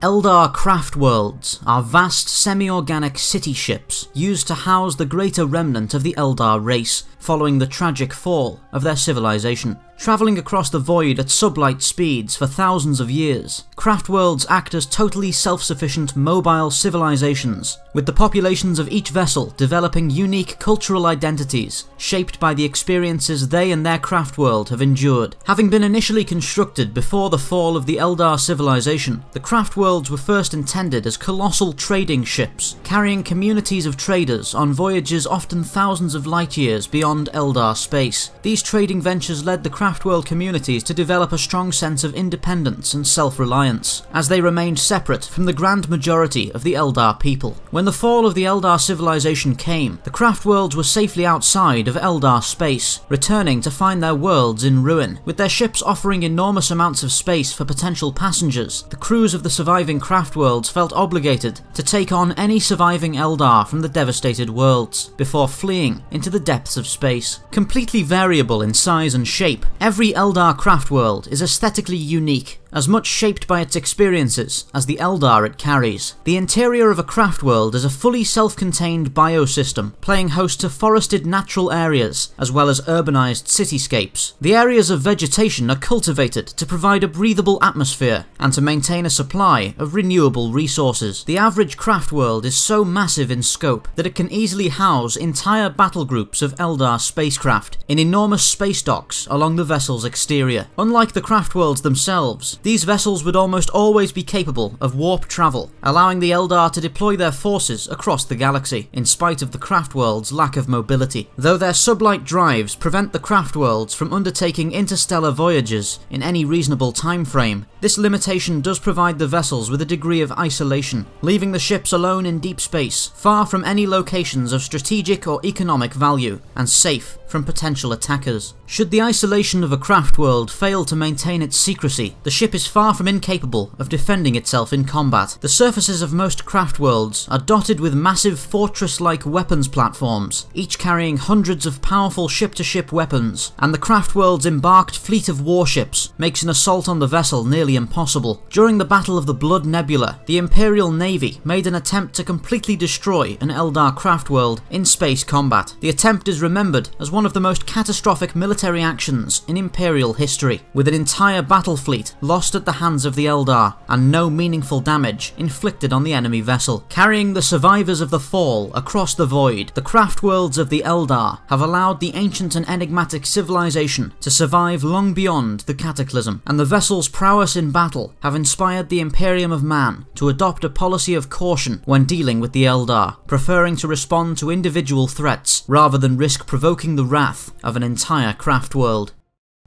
Eldar Craftworlds are vast semi-organic city ships used to house the greater remnant of the Eldar race following the tragic fall of their civilization. Travelling across the void at sublight speeds for thousands of years, Craftworlds act as totally self-sufficient mobile civilizations, with the populations of each vessel developing unique cultural identities shaped by the experiences they and their craftworld have endured. Having been initially constructed before the fall of the Eldar civilization, the Craftworlds were first intended as colossal trading ships, carrying communities of traders on voyages often thousands of light years beyond Eldar space. These trading ventures led the Craftworld communities to develop a strong sense of independence and self-reliance, as they remained separate from the grand majority of the Eldar people. When the fall of the Eldar civilization came, the Craftworlds were safely outside of Eldar space, returning to find their worlds in ruin. With their ships offering enormous amounts of space for potential passengers, the crews of the surviving Craftworlds felt obligated to take on any surviving Eldar from the devastated worlds, before fleeing into the depths of space. Completely variable in size and shape, every Eldar Craftworld is aesthetically unique, as much shaped by its experiences as the Eldar it carries. The interior of a Craftworld is a fully self-contained biosystem, playing host to forested natural areas, as well as urbanized cityscapes. The areas of vegetation are cultivated to provide a breathable atmosphere, and to maintain a supply of renewable resources. The average Craftworld is so massive in scope that it can easily house entire battle groups of Eldar spacecraft in enormous space docks along the vessel's exterior. Unlike the Craftworlds themselves, these vessels would almost always be capable of warp travel, allowing the Eldar to deploy their forces across the galaxy, in spite of the Craftworlds' lack of mobility. Though their sublight drives prevent the Craftworlds from undertaking interstellar voyages in any reasonable time frame, this limitation does provide the vessels with a degree of isolation, leaving the ships alone in deep space, far from any locations of strategic or economic value, and safe from potential attackers. Should the isolation of a Craftworld fail to maintain its secrecy, the ship is far from incapable of defending itself in combat. The surfaces of most Craftworlds are dotted with massive fortress-like weapons platforms, each carrying hundreds of powerful ship-to-ship weapons, and the Craftworld's embarked fleet of warships makes an assault on the vessel nearly impossible. During the Battle of the Blood Nebula, the Imperial Navy made an attempt to completely destroy an Eldar Craftworld in space combat. The attempt is remembered as one of the most catastrophic military actions in Imperial history, with an entire battle fleet lost at the hands of the Eldar, and no meaningful damage inflicted on the enemy vessel. Carrying the survivors of the fall across the void, the Craftworlds of the Eldar have allowed the ancient and enigmatic civilization to survive long beyond the cataclysm, and the vessel's prowess in battle have inspired the Imperium of Man to adopt a policy of caution when dealing with the Eldar, preferring to respond to individual threats rather than risk provoking the wrath of an entire Craftworld.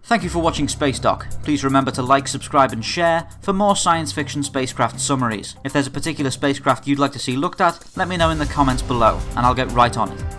Thank you for watching Spacedock. Please remember to like, subscribe and share for more science fiction spacecraft summaries. If there's a particular spacecraft you'd like to see looked at, let me know in the comments below and I'll get right on it.